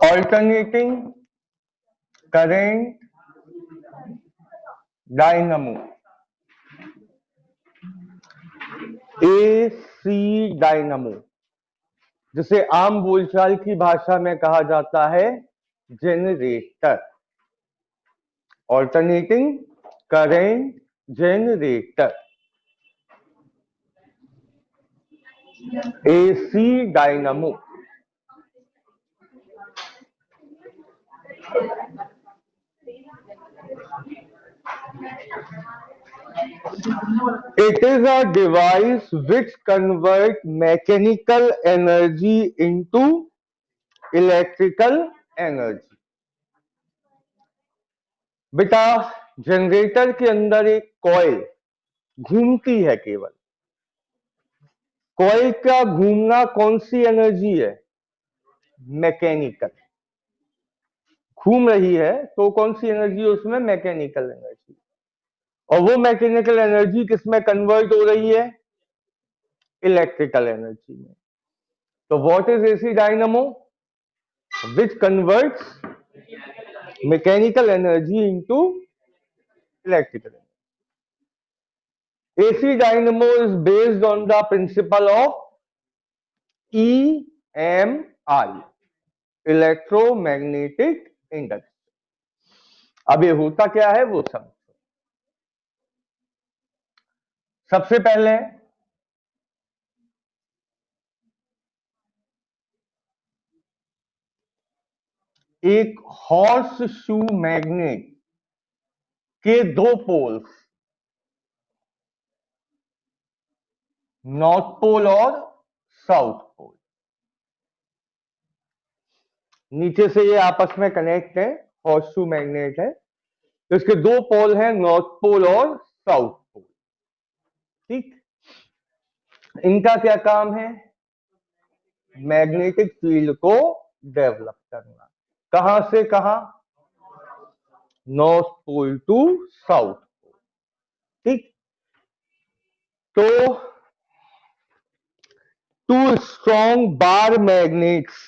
Alternating current dynamo, AC dynamo, जिसे आम बोलचाल की भाषा में कहा जाता है generator. Alternating current generator, AC dynamo. It is a device which converts mechanical energy into electrical energy। बेटा, जनरेटर के अंदर एक कॉइल घूमती है। केवल कॉइल का घूमना कौन सी एनर्जी है? मैकेनिकल। घूम रही है तो कौन सी एनर्जी है उसमें? Mechanical energy. और वो मैकेनिकल एनर्जी किसमें कन्वर्ट हो रही है? इलेक्ट्रिकल एनर्जी में। तो what is AC dynamo? Which converts mechanical energy into electrical energy. AC dynamo is based on the principle of EMI, electromagnetic induction। अब ये होता क्या है वो समझो। सबसे पहले एक हॉर्स शू मैग्नेट के दो पोल्स, नॉर्थ पोल और साउथ पोल, नीचे से ये आपस में कनेक्ट है, हॉर्स शू मैग्नेट है, तो इसके दो पोल हैं, नॉर्थ पोल और साउथ पोल। ठीक, इनका क्या काम है? मैग्नेटिक फील्ड को डेवलप करना। कहां से कहां? North pole to south pole. ठीक, तो two strong bar magnets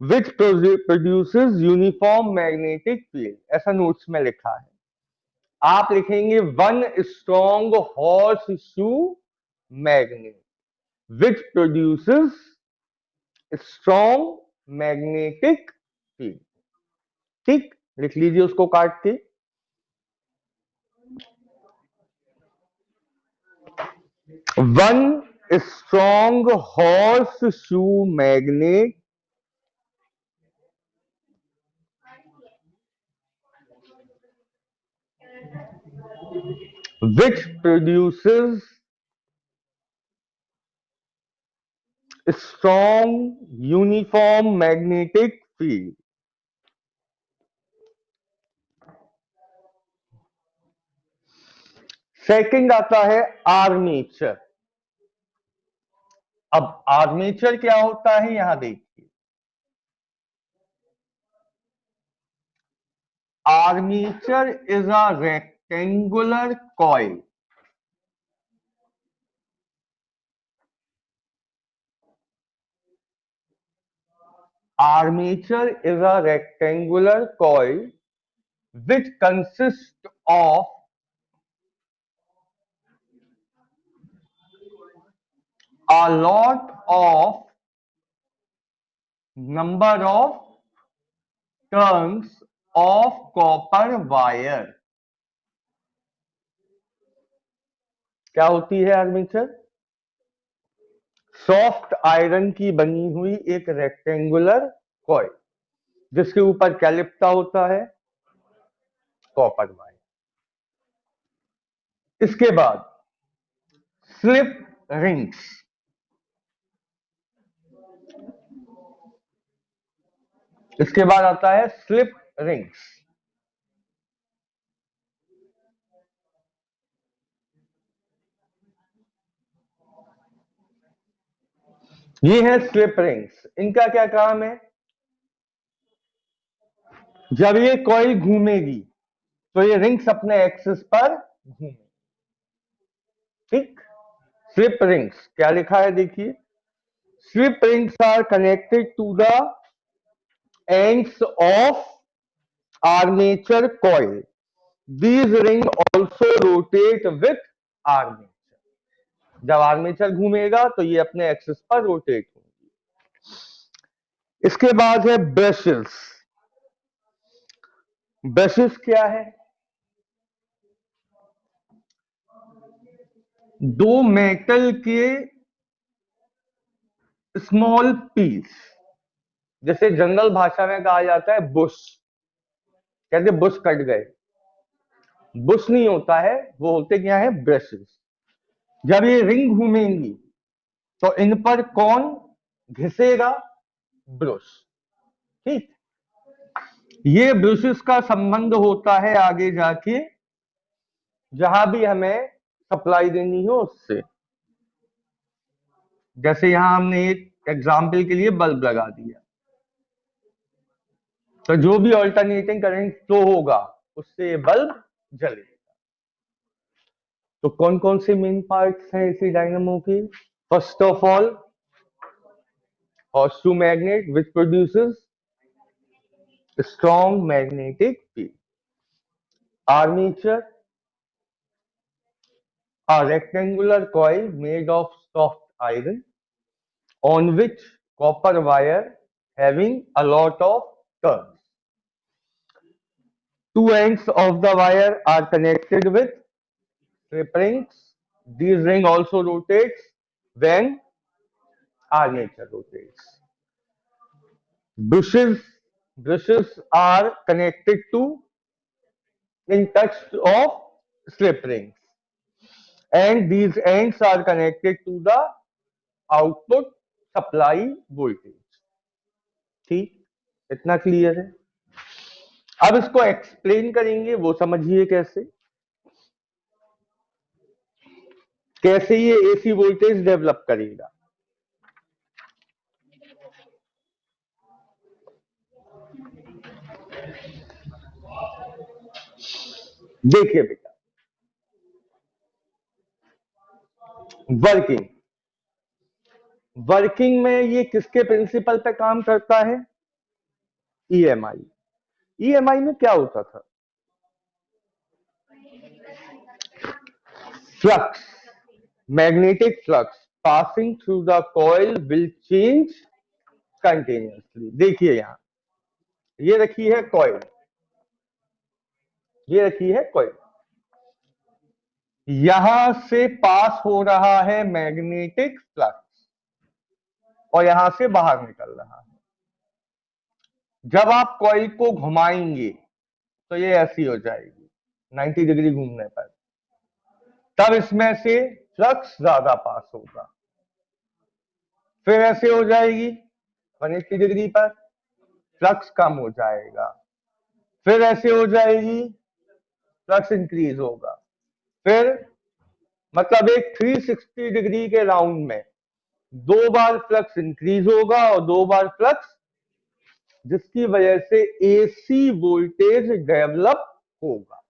which produces uniform magnetic field, ऐसा नोट्स में लिखा है। आप लिखेंगे one strong horseshoe magnet which produces strong magnetic field. ठीक, लिख लीजिए उसको काट के। One strong horseshoe magnet which produces strong uniform magnetic field। Second आता है आर्मेचर। अब आर्मेचर क्या होता है यहां देखिए। Armature is a rectangular coil Armature is a rectangular coil which consists of a lot of number of turns of copper wire। क्या होती है आर्मेचर? सॉफ्ट आयरन की बनी हुई एक रेक्टेंगुलर कॉइल जिसके ऊपर क्या लिपटा होता है? Copper wire. इसके बाद स्लिप रिंग्स। इसके बाद आता है स्लिप रिंग्स। ये है स्लिप रिंग्स। इनका क्या काम है? जब ये कॉइल घूमेगी तो ये रिंग्स अपने एक्सिस पर घूमेगी। ठीक, स्लिप रिंग्स क्या लिखा है देखिए। Slip rings are connected to the ends of armature coil. These rings also rotate with armature. जब आर्मेचर घूमेगा तो ये अपने एक्सिस पर रोटेट होंगी. इसके बाद है ब्रशेस. ब्रशेस क्या है? दो मेटल के स्मॉल पीस, जैसे जनरल भाषा में कहा जाता है बुश, कहते बुश कट गए. बुश नहीं होता है, वो होते क्या है? ब्रशेस. जब ये रिंग घूमेंगी तो इन पर कौन घिसेगा? ब्रश. ठीक. ये ब्रशेस का संबंध होता है आगे जाके जहां भी हमें सप्लाई देनी हो उससे. जैसे यहां हमने एक एग्जाम्पल के लिए बल्ब लगा दिया, तो जो भी ऑल्टरनेटिंग करंट फ्लो होगा उससे ये बल्ब जलेगा. तो कौन कौन से मेन पार्ट्स हैं इसी डायनामो के? First of all, horseshoe magnet which produces strong magnetic field. Armature, a rectangular coil made of soft iron on which copper wire having a lot of turns. Two ends of the wire are connected with slip rings. These ring also rotates when armature rotates. Brushes are connected to in touch of slip rings, and these ends are connected to the output supply voltage. ठीक, इतना clear है? अब इसको explain करेंगे, वो समझिए कैसे. कैसे ये एसी वोल्टेज डेवलप करेगा. देखिए बेटा, वर्किंग में ये किसके प्रिंसिपल पे काम करता है? ईएमआई. ईएमआई में क्या होता था? Flux, magnetic flux passing through the coil will change continuously. देखिए यहां ये रखी है कॉइल, ये रखी है कॉइल, यहां से पास हो रहा है मैग्नेटिक फ्लक्स और यहां से बाहर निकल रहा है. जब आप कॉइल को घुमाएंगे तो ये ऐसी हो जाएगी 90 डिग्री घूमने पर, तब इसमें से फ्लक्स ज्यादा पास होगा. फिर ऐसे हो जाएगी 180 डिग्री पर, फ्लक्स कम हो जाएगा. फिर ऐसे हो जाएगी, फ्लक्स इंक्रीज होगा. फिर मतलब एक 360 डिग्री के राउंड में 2 बार फ्लक्स इंक्रीज होगा और 2 बार फ्लक्स, जिसकी वजह से एसी वोल्टेज डेवलप होगा.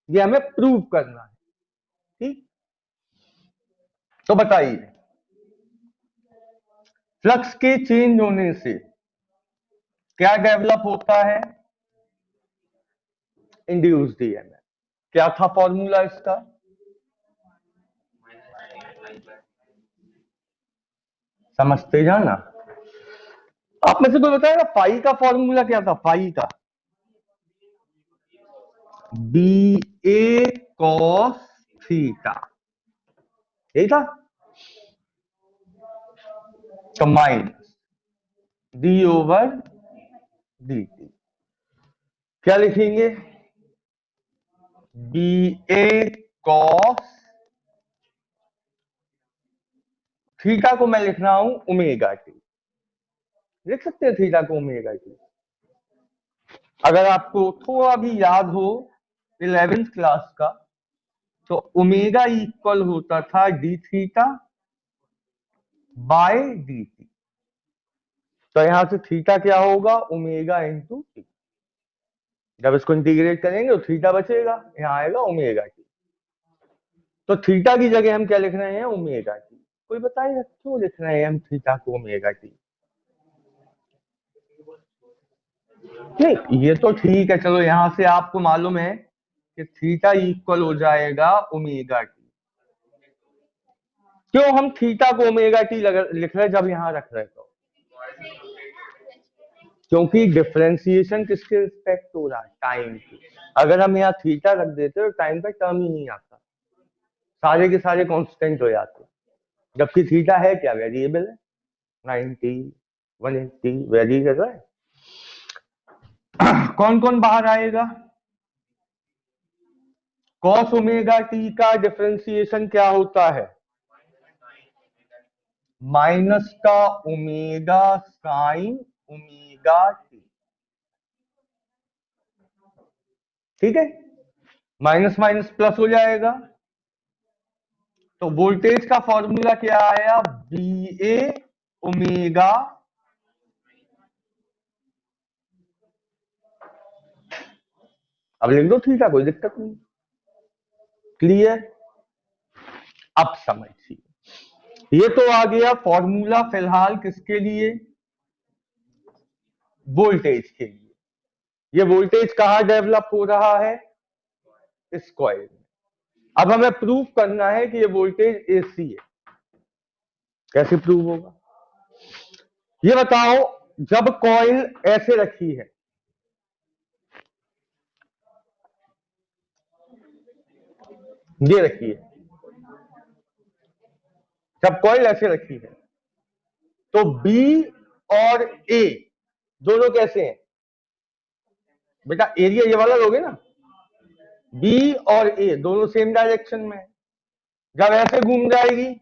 ये हमें प्रूव करना है. ठीक, तो बताइए फ्लक्स के चेंज होने से क्या डेवलप होता है? Induced EMF. क्या था फॉर्मूला इसका? समझते जाना. आप में से कोई बताएगा फाई का फॉर्मूला क्या था? फाई का बी ए कॉस थीटा, यही था. तो minus D over D T. क्या लिखेंगे? बी ए कॉस थीटा को मैं लिख रहा हूं ओमेगा टी. लिख सकते हैं थीटा को ओमेगा टी. अगर आपको थोड़ा भी याद हो 11th क्लास का, तो ओमेगा इक्वल होता था D theta by D T. तो यहां से थीटा क्या होगा? Omega into T. जब इसको इंटीग्रेट करेंगे तो थीटा बचेगा, यहां आएगा ओमेगा टी. तो थीटा की जगह हम क्या लिख रहे हैं? Omega T. कोई बताएगा क्यों लिख रहे हैं हम थीटा को ओमेगा टी? नहीं ये तो ठीक है, चलो यहां से आपको मालूम है कि थीटा इक्वल हो जाएगा ओमेगा टी। क्यों हम थीटा को ओमेगा टी लिख रहे हैं जब यहां रख रहे तो? क्योंकि डिफरेंशिएशन किसके रिस्पेक्ट हो रहा है? टाइम की। अगर हम यहाँ थीटा रख देते तो टाइम का टर्म ही नहीं आता, सारे के सारे कांस्टेंट हो जाते। जबकि थीटा है क्या? वेरिएबल है। 90 180 वेरी कर रहा है। कौन कौन बाहर आएगा? कॉस ओमेगा टी का डिफरेंशिएशन क्या होता है? माइनस का ओमेगा साइन ओमेगा टी। ठीक है, माइनस माइनस प्लस हो जाएगा। तो वोल्टेज का फॉर्मूला क्या आया? बी ए ओमेगा अब लिख दो थीटा, कोई दिक्कत नहीं। क्लियर? अब समझिए, ये तो आ गया फॉर्मूला फिलहाल किसके लिए? वोल्टेज के लिए। ये वोल्टेज कहां डेवलप हो रहा है? इस कॉइल में। अब हमें प्रूव करना है कि ये वोल्टेज एसी है। कैसे प्रूव होगा ये बताओ? जब कॉइल ऐसे रखी है, ये रखी है, जब कॉइल ऐसे रखी है तो बी और ए दोनों कैसे हैं? बेटा एरिया ये वाला लोगे ना, बी और ए दोनों सेम डायरेक्शन में है। जब ऐसे घूम जाएगी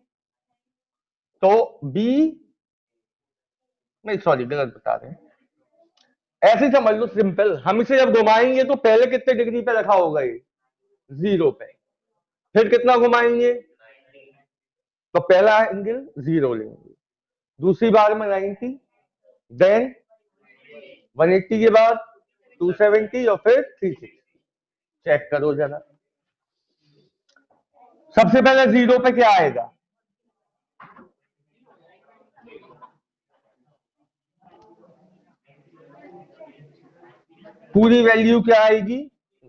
तो बी, नहीं सॉरी गलत बता रहे हैं, ऐसे समझ लो सिंपल। हम इसे जब घुमाएंगे तो पहले कितने डिग्री पे रखा होगा ये? 0 पे। फिर कितना घुमाएंगे तो पहला एंगल 0 लेंगे, दूसरी बार में 90, देन 180 के बाद 270 और फिर 360। चेक करो जरा, सबसे पहले 0 पे क्या आएगा? पूरी वैल्यू क्या आएगी?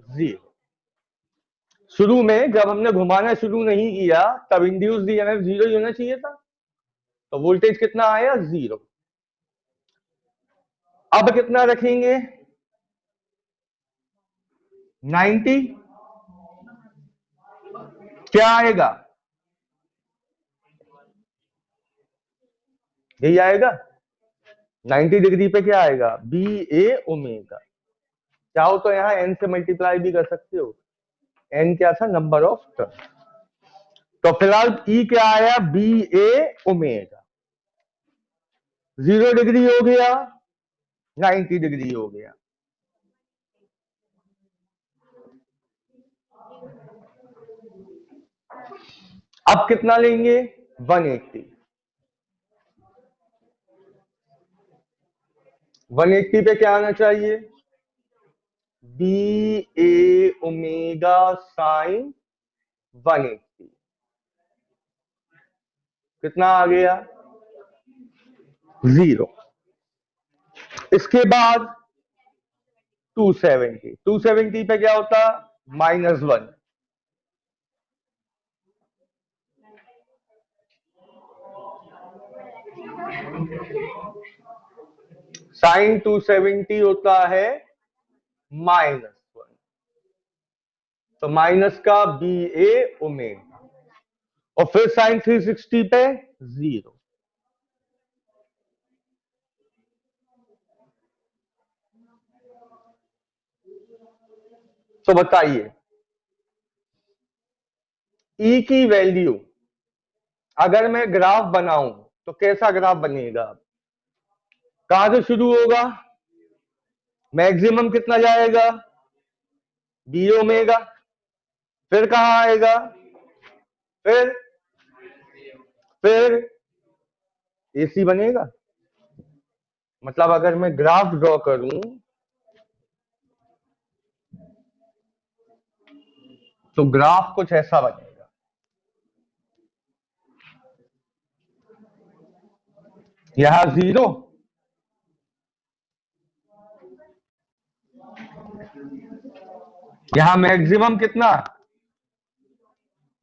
0। शुरू में जब हमने घुमाना शुरू नहीं किया तब इंड्यूस ईएमएफ 0 ही होना चाहिए था, तो वोल्टेज कितना आया? 0। अब कितना रखेंगे? 90। क्या आएगा? यही आएगा। 90 डिग्री पे क्या आएगा? बी ए ओमेगा। चाहो तो यहां एन से मल्टीप्लाई भी कर सकते हो। एन क्या था? Number of turn. तो फिलहाल ई क्या आया? बी ए ओमेगा। 0 डिग्री हो गया, 90 डिग्री हो गया। अब कितना लेंगे? 180। 180 पे क्या आना चाहिए? बी ए ओमेगा साइन 180। कितना आ गया? 0। इसके बाद 270। 270 पे क्या होता? -1। साइन 270 होता है -1। तो माइनस का बी ए ओमेगा और फिर साइन 360 पे 0। तो बताइए ई की वैल्यू अगर मैं ग्राफ बनाऊं तो कैसा ग्राफ बनेगा? कहां से शुरू होगा? मैक्सिमम कितना जाएगा? B omega. फिर कहां आएगा? फिर फिर एसी बनेगा। मतलब अगर मैं ग्राफ ड्रॉ करूं तो ग्राफ कुछ ऐसा बनेगा। यहां 0, यहां मैक्सिमम कितना,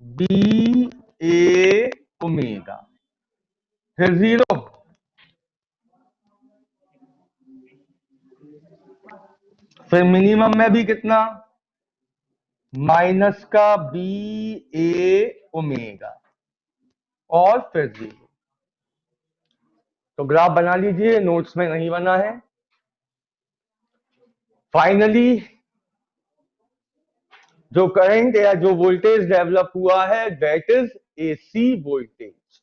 बी ए ओमेगा, फिर 0, फिर मिनिमम में भी कितना, माइनस का बी ए ओमेगा, और फिर 0। तो ग्राफ बना लीजिए, नोट्स में नहीं बना है। फाइनली जो करंट या जो वोल्टेज डेवलप हुआ है दैट इज एसी वोल्टेज।